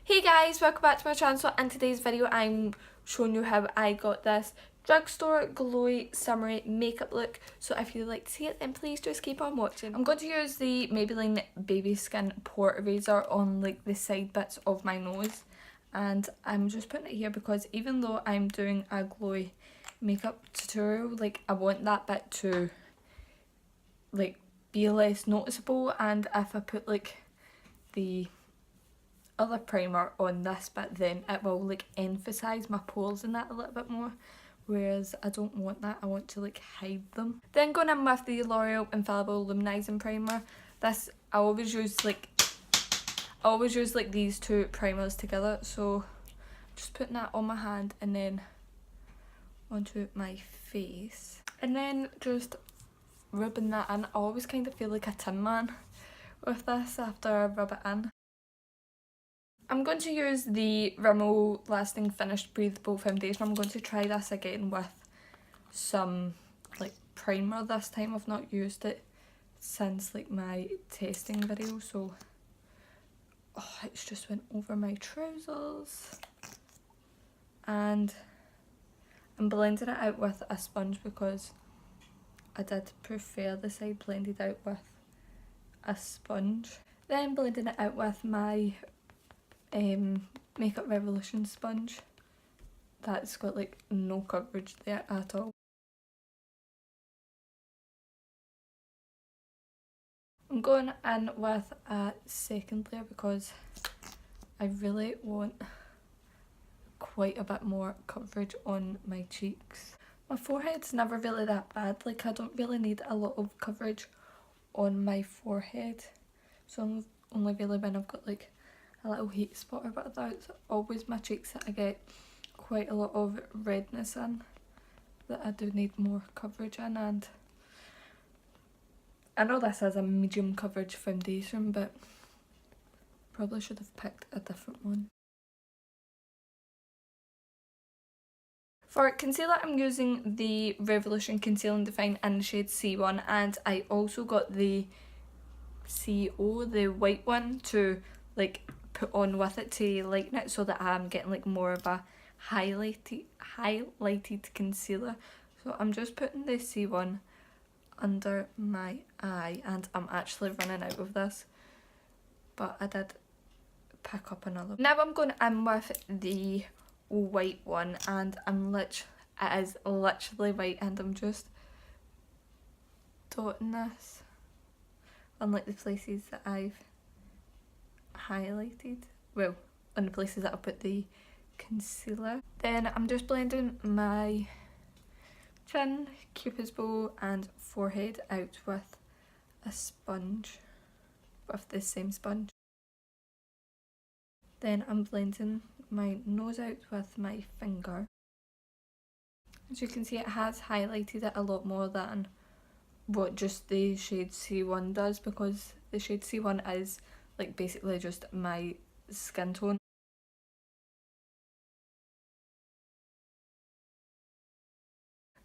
Hey guys, welcome back to my channel. So in today's video I'm showing you how I got this Drugstore Glowy Summery makeup look. So if you'd like to see it then please just keep on watching. I'm going to use the Maybelline Baby Skin Port Eraser on like the side bits of my nose. And I'm just putting it here because even though I'm doing a glowy makeup tutorial, like I want that bit to like be less noticeable, and if I put like the other primer on this bit then it will like emphasise my pores in that a little bit more, whereas I don't want that. I want to like hide them. Then going in with the L'Oreal Infallible Luminising Primer. This I always use like these two primers together, so just putting that on my hand and then onto my face and then just rubbing that in. I always kind of feel like a Tin Man with this after I rub it in. I'm going to use the Rimmel Lasting Finished Breathable Foundation. I'm going to try this again with some like primer this time. I've not used it since like my testing video, so it's just went over my trousers. And I'm blending it out with a sponge because I did prefer the side blended out with a sponge. Then blending it out with my Makeup Revolution sponge. That's got like no coverage there at all. I'm going in with a second layer because I really want quite a bit more coverage on my cheeks. My forehead's never really that bad, like I don't really need a lot of coverage on my forehead, so only really when I've got like a little heat spot or whatever. It's always my cheeks that I get quite a lot of redness in that I do need more coverage in. And I know this is a medium coverage foundation, but probably should have picked a different one. For concealer I'm using the Revolution Conceal and Define in the shade C1, and I also got the CO, the white one, to like put on with it to lighten it so that I'm getting like more of a highlighted concealer. So I'm just putting the C1 under my eye, and I'm actually running out of this, but I did pick up another. Now I'm going in with the white one, and it is literally white, and I'm just dotting this on like the places that I've highlighted, well, on the places that I put the concealer. Then I'm just blending my chin, cupid's bow and forehead out with a sponge, with the same sponge. Then I'm blending my nose out with my finger. As you can see, it has highlighted it a lot more than what just the shade C1 does, because the shade C1 is like basically just my skin tone.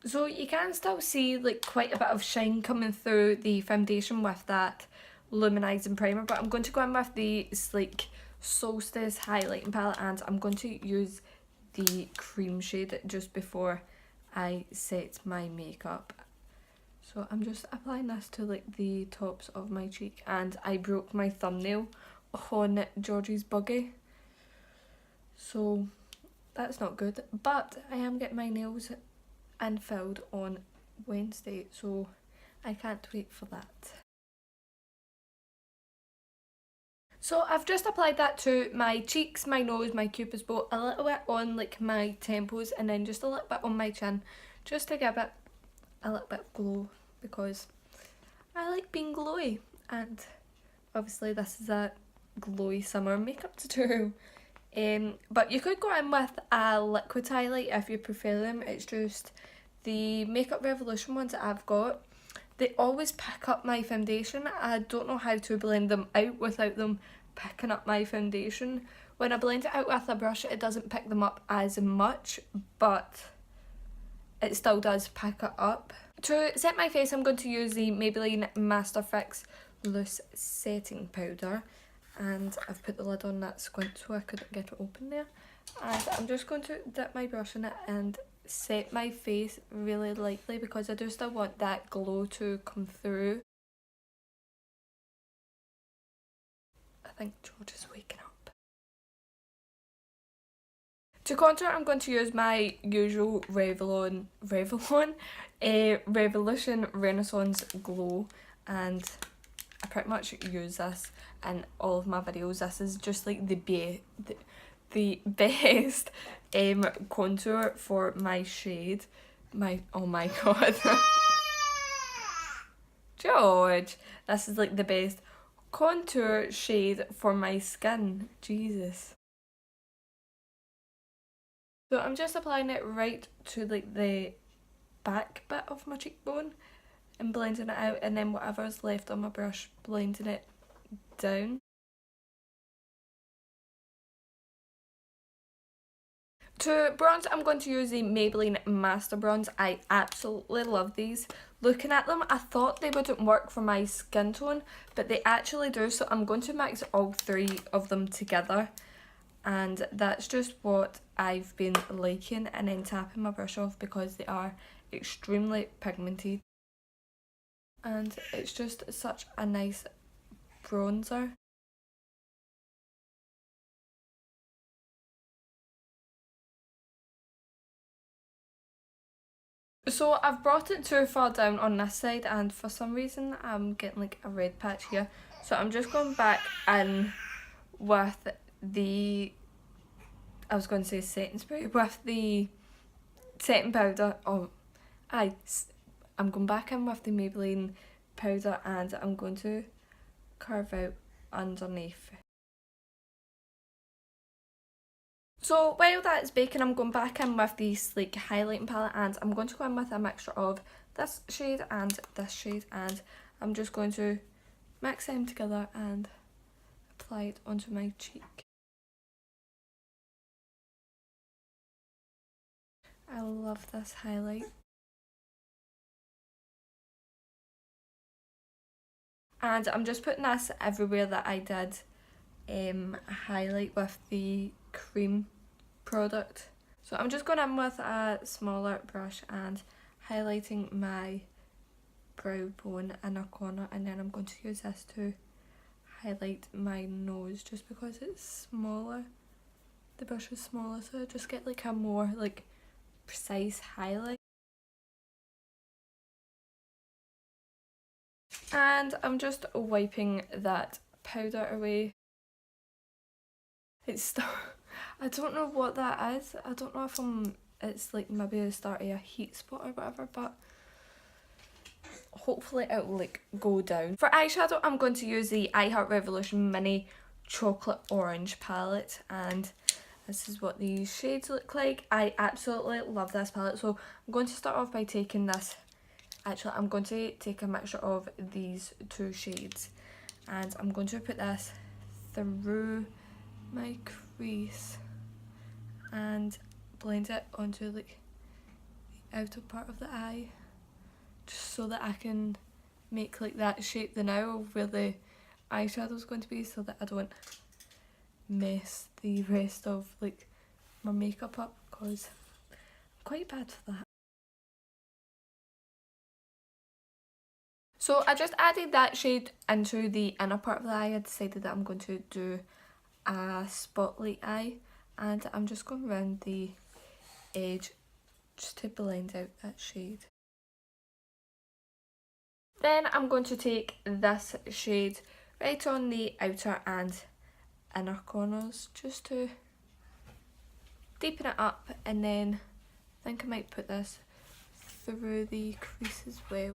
So you can still see like quite a bit of shine coming through the foundation with that luminising primer, but I'm going to go in with the Sleek Solstice highlighting palette, and I'm going to use the cream shade just before I set my makeup. So I'm just applying this to like the tops of my cheek, and I broke my thumbnail on Georgie's buggy, so that's not good, but I am getting my nails infilled on Wednesday, so I can't wait for that. So I've just applied that to my cheeks, my nose, my cupid's bow, a little bit on like my temples, and then just a little bit on my chin, just to give it a little bit of glow, because I like being glowy, and obviously this is a glowy summer makeup tutorial. But you could go in with a liquid highlight if you prefer them. It's just the Makeup Revolution ones that I've got, they always pick up my foundation. I don't know how to blend them out without them picking up my foundation. When I blend it out with a brush it doesn't pick them up as much, but it still does pick it up. To set my face I'm going to use the Maybelline Master Fix Loose Setting Powder, and I've put the lid on that squint so I couldn't get it open there. And I'm just going to dip my brush in it and set my face really lightly because I do still want that glow to come through. I think George is waking up. To contour, I'm going to use my usual Revolution Renaissance Glow, and I pretty much use this in all of my videos. This is just like the best contour for my shade. Oh my god. George, this is like the best contour shade for my skin. Jesus. So I'm just applying it right to like the back bit of my cheekbone and blending it out, and then whatever's left on my brush, blending it down. To bronze, I'm going to use the Maybelline Master Bronze. I absolutely love these. Looking at them, I thought they wouldn't work for my skin tone, but they actually do, so I'm going to mix all three of them together. And that's just what I've been liking, and then tapping my brush off because they are extremely pigmented. And it's just such a nice bronzer. So I've brought it too far down on this side, and for some reason I'm getting like a red patch here. So I'm just going back in with the, I was going to say setting spray, with the setting powder. I'm going back in with the Maybelline powder, and I'm going to carve out underneath. So while that's baking, I'm going back in with the Sleek highlighting palette, and I'm going to go in with a mixture of this shade and this shade, and I'm just going to mix them together and apply it onto my cheek. I love this highlight. And I'm just putting this everywhere that I did highlight with the cream product. So I'm just going in with a smaller brush and highlighting my brow bone in a corner, and then I'm going to use this to highlight my nose just because it's smaller. The brush is smaller, so I just get like a more like precise highlight. And I'm just wiping that powder away. It's still, I don't know what that is. I don't know if it's like maybe the start of a heat spot or whatever, but hopefully it will like go down. For eyeshadow, I'm going to use the I Heart Revolution Mini Chocolate Orange palette, and this is what these shades look like. I absolutely love this palette, so I'm going to start off by taking this. Actually, I'm going to take a mixture of these two shades, and I'm going to put this through my crease and blend it onto like the outer part of the eye, just so that I can make like that shape the now of where the eyeshadow is going to be, so that I don't mess the rest of like my makeup up, because I'm quite bad for that. So I just added that shade into the inner part of the eye. I decided that I'm going to do a spotlight eye, and I'm just going around the edge just to blend out that shade. Then I'm going to take this shade right on the outer and inner corners just to deepen it up, and then I think I might put this through the crease as well.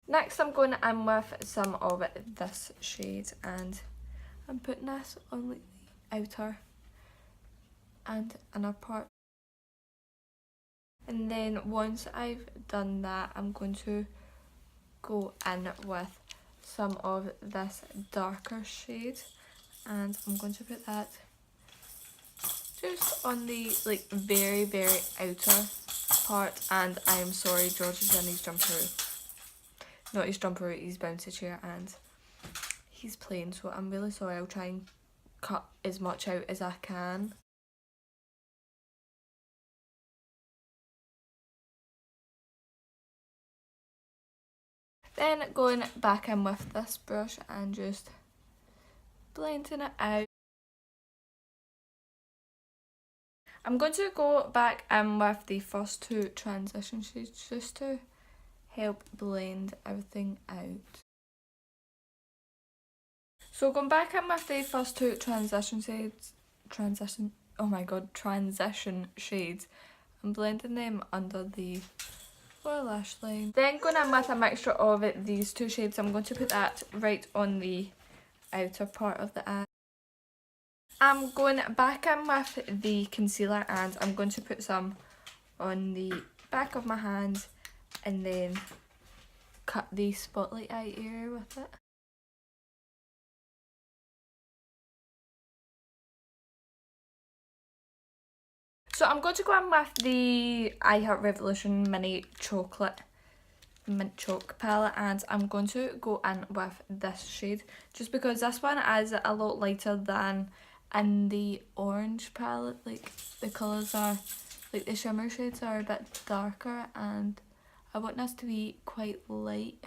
Next I'm going in with some of this shade, and I'm putting this on like the outer and inner part. And then once I've done that, I'm going to go in with some of this darker shade, and I'm going to put that just on the like very outer part, and I am sorry, George is in his jumperoo. Not his jumperoo, his bouncy chair, and he's playing, so I'm really sorry. I'll try and cut as much out as I can. Then going back in with this brush and just blending it out. I'm going to go back in with the first two transition shades just to help blend everything out. So going back in with the first two transition shades, transition shades, and blending them under the lower lash line. Then going in with a mixture of these two shades, I'm going to put that right on the outer part of the eye. I'm going back in with the concealer and I'm going to put some on the back of my hand and then cut the spotlight eye area with it. So I'm going to go in with the I Heart Revolution Mini Chocolate Mint Chalk palette, and I'm going to go in with this shade just because this one is a lot lighter than in the orange palette. Like the colours are, like the shimmer shades are a bit darker and I want this to be quite light.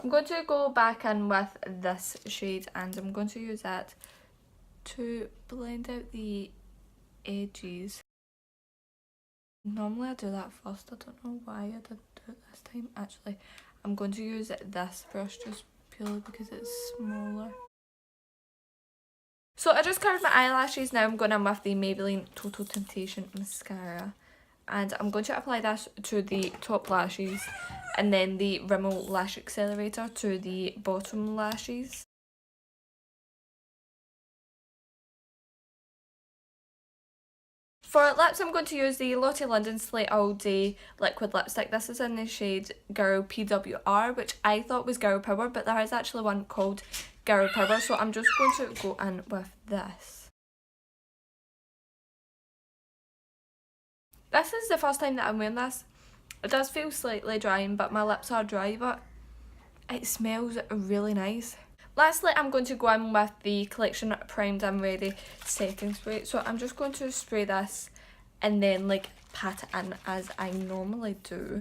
I'm going to go back in with this shade and I'm going to use that to blend out the edges. Normally I do that first, I don't know why I didn't do it this time. Actually, I'm going to use this brush just purely because it's smaller. So I just covered my eyelashes, now I'm going in with the Maybelline Total Temptation mascara. And I'm going to apply this to the top lashes and then the Rimmel Lash Accelerator to the bottom lashes. For lips, I'm going to use the Lottie London Slay All Day liquid lipstick. This is in the shade Girl PWR, which I thought was Girl Power, but there is actually one called Girl Power, so I'm just going to go in with this. This is the first time that I'm wearing this. It does feel slightly drying, but my lips are dry, but it smells really nice. Lastly, I'm going to go in with the Collection Primed and Ready setting spray. So I'm just going to spray this and then like pat it in as I normally do.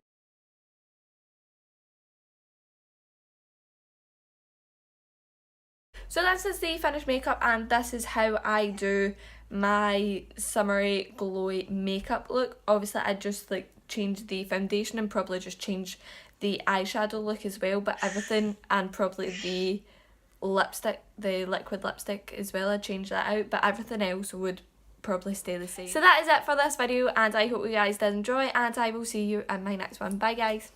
So this is the finished makeup and this is how I do my summery glowy makeup look. Obviously I just like changed the foundation and probably just changed the eyeshadow look as well, but everything and probably the lipstick, the liquid lipstick as well, I changed that out, but everything else would probably stay the same. So that is it for this video and I hope you guys did enjoy and I will see you in my next one. Bye guys.